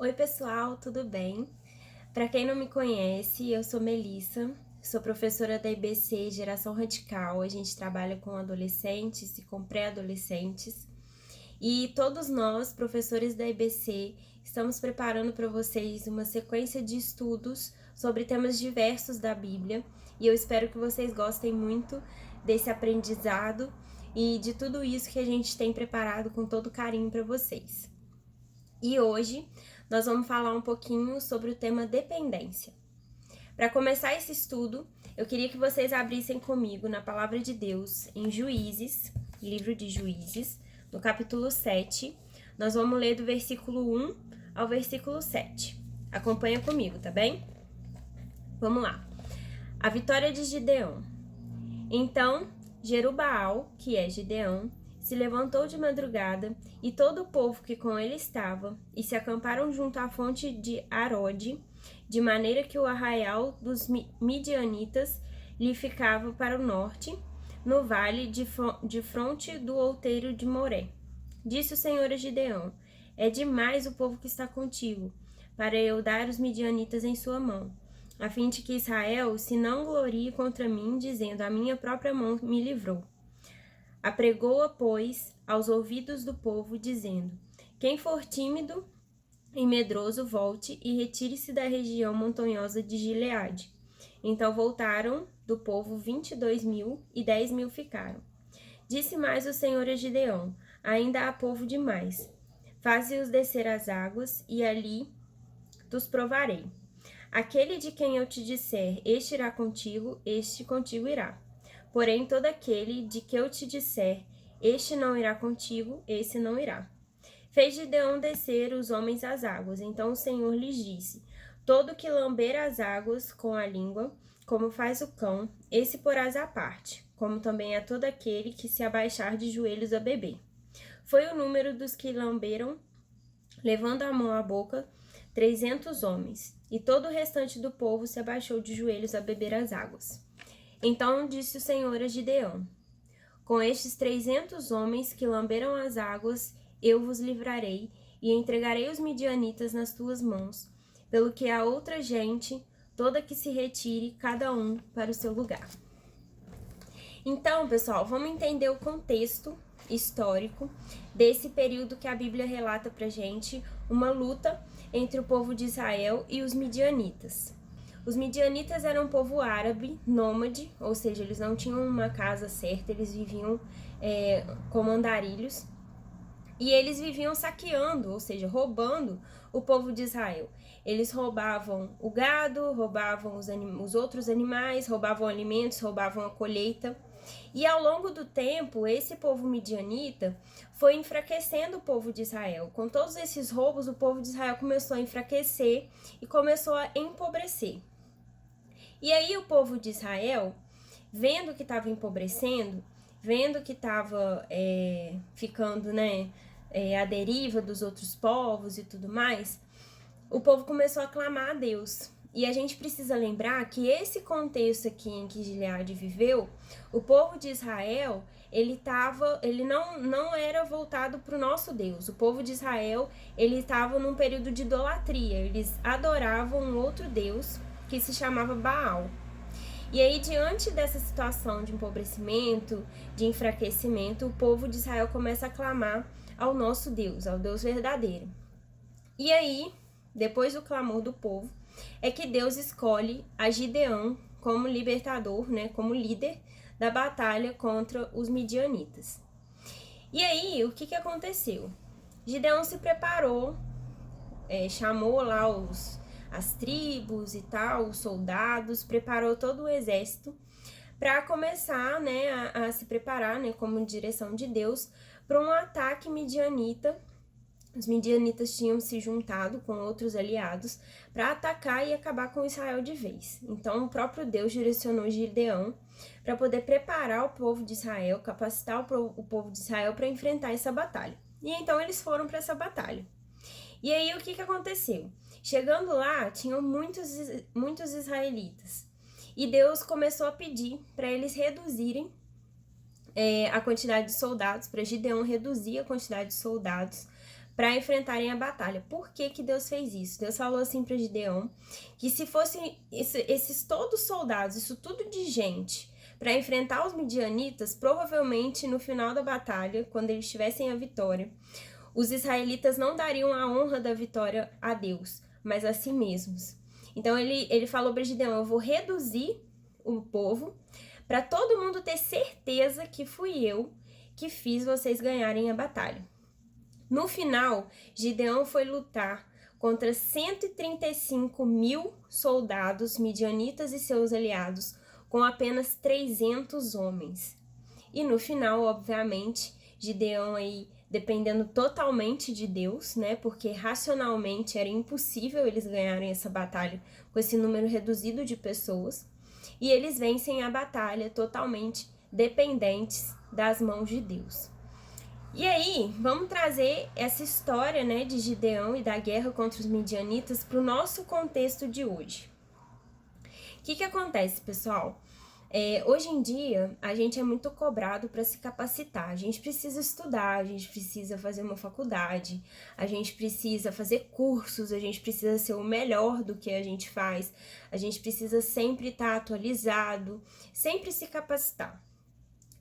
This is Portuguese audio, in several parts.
Oi pessoal, tudo bem? Para quem não me conhece, eu sou Melissa, sou professora da IBC Geração Radical. A gente trabalha com adolescentes e com pré-adolescentes. E todos nós, professores da IBC, estamos preparando para vocês uma sequência de estudos sobre temas diversos da Bíblia. E eu espero que vocês gostem muito desse aprendizado e de tudo isso que a gente tem preparado com todo carinho para vocês. E hoje nós vamos falar um pouquinho sobre o tema dependência. Para começar esse estudo, eu queria que vocês abrissem comigo na Palavra de Deus, em Juízes, livro de Juízes, no capítulo 7. Nós vamos ler do versículo 1 ao versículo 7. Acompanha comigo, tá bem? Vamos lá. A vitória de Gideão. Então, Jerubaal, que é Gideão, se levantou de madrugada, e todo o povo que com ele estava, e se acamparam junto à fonte de Arode, de maneira que o arraial dos midianitas lhe ficava para o norte, no vale de fronte do outeiro de Moré. Disse o Senhor a Gideão: é demais o povo que está contigo, para eu dar os midianitas em sua mão, a fim de que Israel se não glorie contra mim, dizendo: a minha própria mão me livrou. Apregou-a, pois, aos ouvidos do povo, dizendo: quem for tímido e medroso, volte e retire-se da região montanhosa de Gileade. Então voltaram do povo 22.000, e 10.000 ficaram. Disse mais o Senhor a Gideão: ainda há povo demais. Faze-os descer às águas, e ali os provarei. Aquele de quem eu te disser, este irá contigo, este contigo irá. Porém, todo aquele de que eu te disser, este não irá contigo, esse não irá. Fez Gideão descer os homens às águas. Então o Senhor lhes disse: todo que lamber as águas com a língua, como faz o cão, esse porás à parte, como também a todo aquele que se abaixar de joelhos a beber. Foi o número dos que lamberam, levando a mão à boca, 300 homens, e todo o restante do povo se abaixou de joelhos a beber as águas. Então disse o Senhor a Gideão: com estes 300 homens que lamberam as águas, eu vos livrarei e entregarei os midianitas nas tuas mãos, pelo que a outra gente, toda que se retire, cada um para o seu lugar. Então, pessoal, vamos entender o contexto histórico desse período que a Bíblia relata pra gente, uma luta entre o povo de Israel e os midianitas. Os midianitas eram um povo árabe, nômade, ou seja, eles não tinham uma casa certa, eles viviam como andarilhos, e eles viviam saqueando, ou seja, roubando o povo de Israel. Eles roubavam o gado, roubavam os outros animais, roubavam alimentos, roubavam a colheita. E ao longo do tempo, esse povo midianita foi enfraquecendo o povo de Israel. Com todos esses roubos, o povo de Israel começou a enfraquecer e começou a empobrecer. E aí o povo de Israel, vendo que estava empobrecendo, vendo que estava ficando à deriva dos outros povos e tudo mais, o povo começou a clamar a Deus. E a gente precisa lembrar que esse contexto aqui em que Gileade viveu, o povo de Israel, ele não era voltado para o nosso Deus. O povo de Israel, ele estava num período de idolatria. Eles adoravam um outro Deus que se chamava Baal. E aí, diante dessa situação de empobrecimento, de enfraquecimento, o povo de Israel começa a clamar ao nosso Deus, ao Deus verdadeiro. E aí, depois do clamor do povo, é que Deus escolhe a Gideão como libertador, como líder da batalha contra os midianitas. E aí, o que aconteceu? Gideão se preparou, chamou lá as tribos e tal, os soldados, preparou todo o exército para começar a se preparar como direção de Deus para um ataque midianita. Os midianitas tinham se juntado com outros aliados para atacar e acabar com Israel de vez. Então, o próprio Deus direcionou Gideão para poder preparar o povo de Israel, capacitar o povo de Israel para enfrentar essa batalha. E então eles foram para essa batalha. E aí, o que aconteceu? Chegando lá, tinham muitos israelitas. E Deus começou a pedir para eles reduzirem a quantidade de soldados, para Gideão reduzir a quantidade de soldados, para enfrentarem a batalha. Por que que Deus fez isso? Deus falou assim para Gideão que se fossem esses todos soldados, isso tudo de gente, para enfrentar os midianitas, provavelmente no final da batalha, quando eles tivessem a vitória, os israelitas não dariam a honra da vitória a Deus, mas a si mesmos. Então ele falou para Gideão: eu vou reduzir o povo para todo mundo ter certeza que fui eu que fiz vocês ganharem a batalha. No final, Gideão foi lutar contra 135 mil soldados midianitas e seus aliados, com apenas 300 homens. E no final, obviamente, Gideão aí dependendo totalmente de Deus, né? Porque racionalmente era impossível eles ganharem essa batalha com esse número reduzido de pessoas. E eles vencem a batalha totalmente dependentes das mãos de Deus. E aí, vamos trazer essa história, né, de Gideão e da guerra contra os midianitas para o nosso contexto de hoje. O que acontece, pessoal? Hoje em dia, a gente é muito cobrado para se capacitar. A gente precisa estudar, a gente precisa fazer uma faculdade, a gente precisa fazer cursos, a gente precisa ser o melhor do que a gente faz, a gente precisa sempre estar atualizado, sempre se capacitar.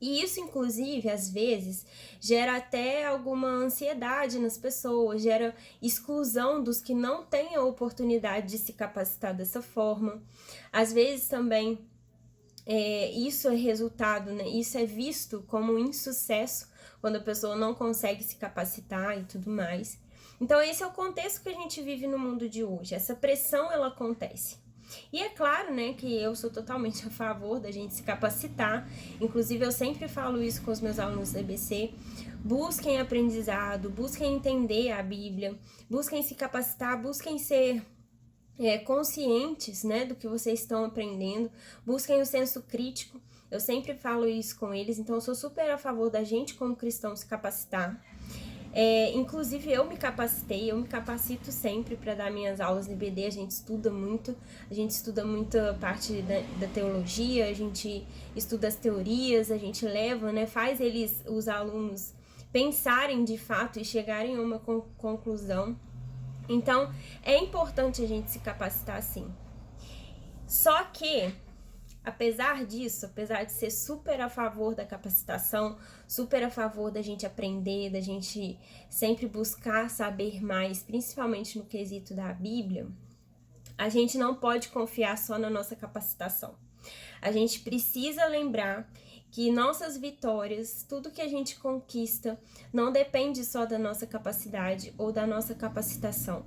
E isso, inclusive, às vezes, gera até alguma ansiedade nas pessoas, gera exclusão dos que não têm a oportunidade de se capacitar dessa forma. Às vezes também isso é resultado, né? Isso é visto como um insucesso quando a pessoa não consegue se capacitar e tudo mais. Então esse é o contexto que a gente vive no mundo de hoje. Essa pressão, ela acontece. E é claro, né, que eu sou totalmente a favor da gente se capacitar. Inclusive eu sempre falo isso com os meus alunos da EBC. Busquem aprendizado, busquem entender a Bíblia, busquem se capacitar, busquem ser conscientes, né, do que vocês estão aprendendo, busquem o senso crítico. Eu sempre falo isso com eles, então eu sou super a favor da gente como cristão se capacitar. Inclusive eu me capacitei, eu me capacito sempre para dar minhas aulas no IBD. A gente estuda muito a parte da teologia, a gente estuda as teorias, a gente leva, né, faz os alunos pensarem de fato e chegarem a uma conclusão. Então, é importante a gente se capacitar sim. Só que, apesar disso, apesar de ser super a favor da capacitação, super a favor da gente aprender, da gente sempre buscar saber mais, principalmente no quesito da Bíblia, a gente não pode confiar só na nossa capacitação. A gente precisa lembrar que nossas vitórias, tudo que a gente conquista, não depende só da nossa capacidade ou da nossa capacitação.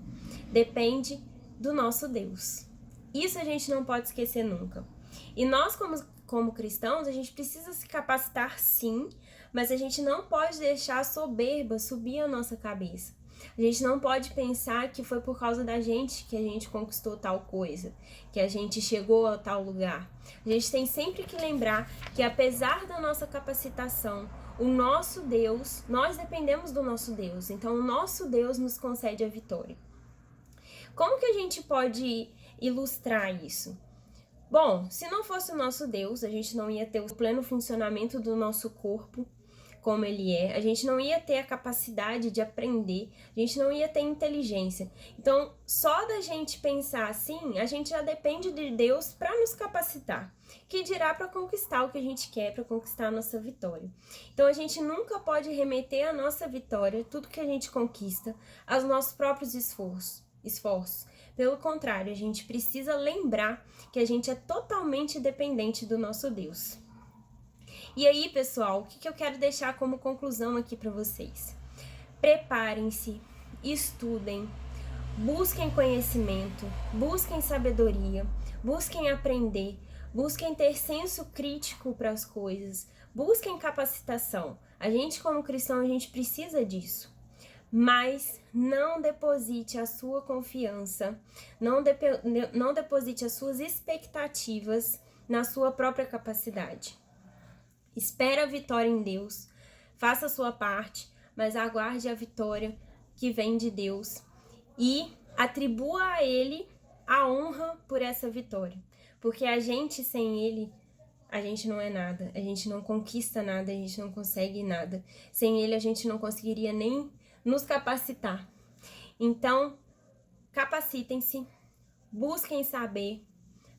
Depende do nosso Deus. Isso a gente não pode esquecer nunca. E nós, como cristãos, a gente precisa se capacitar sim, mas a gente não pode deixar a soberba subir a nossa cabeça. A gente não pode pensar que foi por causa da gente que a gente conquistou tal coisa, que a gente chegou a tal lugar. A gente tem sempre que lembrar que apesar da nossa capacitação, o nosso Deus, nós dependemos do nosso Deus, então o nosso Deus nos concede a vitória. Como que a gente pode ilustrar isso? Bom, se não fosse o nosso Deus, a gente não ia ter o pleno funcionamento do nosso corpo, como ele é, a gente não ia ter a capacidade de aprender, a gente não ia ter inteligência. Então, só da gente pensar assim, a gente já depende de Deus para nos capacitar, que dirá para conquistar o que a gente quer, para conquistar a nossa vitória. Então, a gente nunca pode remeter a nossa vitória, tudo que a gente conquista, aos nossos próprios esforços. Pelo contrário, a gente precisa lembrar que a gente é totalmente dependente do nosso Deus. E aí, pessoal, o que eu quero deixar como conclusão aqui para vocês? Preparem-se, estudem, busquem conhecimento, busquem sabedoria, busquem aprender, busquem ter senso crítico para as coisas, busquem capacitação. A gente, como cristão, a gente precisa disso. Mas não deposite a sua confiança, não deposite as suas expectativas na sua própria capacidade. Espera a vitória em Deus, faça a sua parte, mas aguarde a vitória que vem de Deus e atribua a Ele a honra por essa vitória. Porque a gente, sem Ele, a gente não é nada, a gente não conquista nada, a gente não consegue nada. Sem Ele, a gente não conseguiria nem nos capacitar. Então, capacitem-se, busquem saber,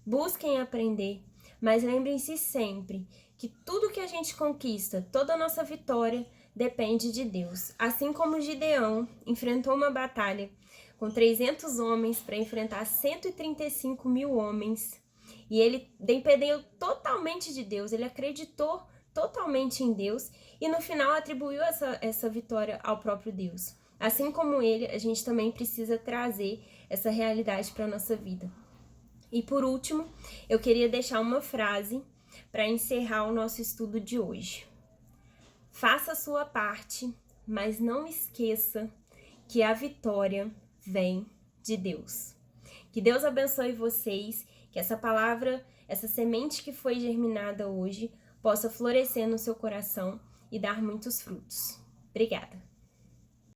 busquem aprender, mas lembrem-se sempre que tudo que a gente conquista, toda a nossa vitória, depende de Deus. Assim como Gideão enfrentou uma batalha com 300 homens para enfrentar 135 mil homens, e ele dependeu totalmente de Deus, ele acreditou totalmente em Deus, e no final atribuiu essa vitória ao próprio Deus. Assim como ele, a gente também precisa trazer essa realidade para a nossa vida. E por último, eu queria deixar uma frase para encerrar o nosso estudo de hoje. Faça a sua parte, mas não esqueça que a vitória vem de Deus. Que Deus abençoe vocês, que essa palavra, essa semente que foi germinada hoje, possa florescer no seu coração e dar muitos frutos. Obrigada!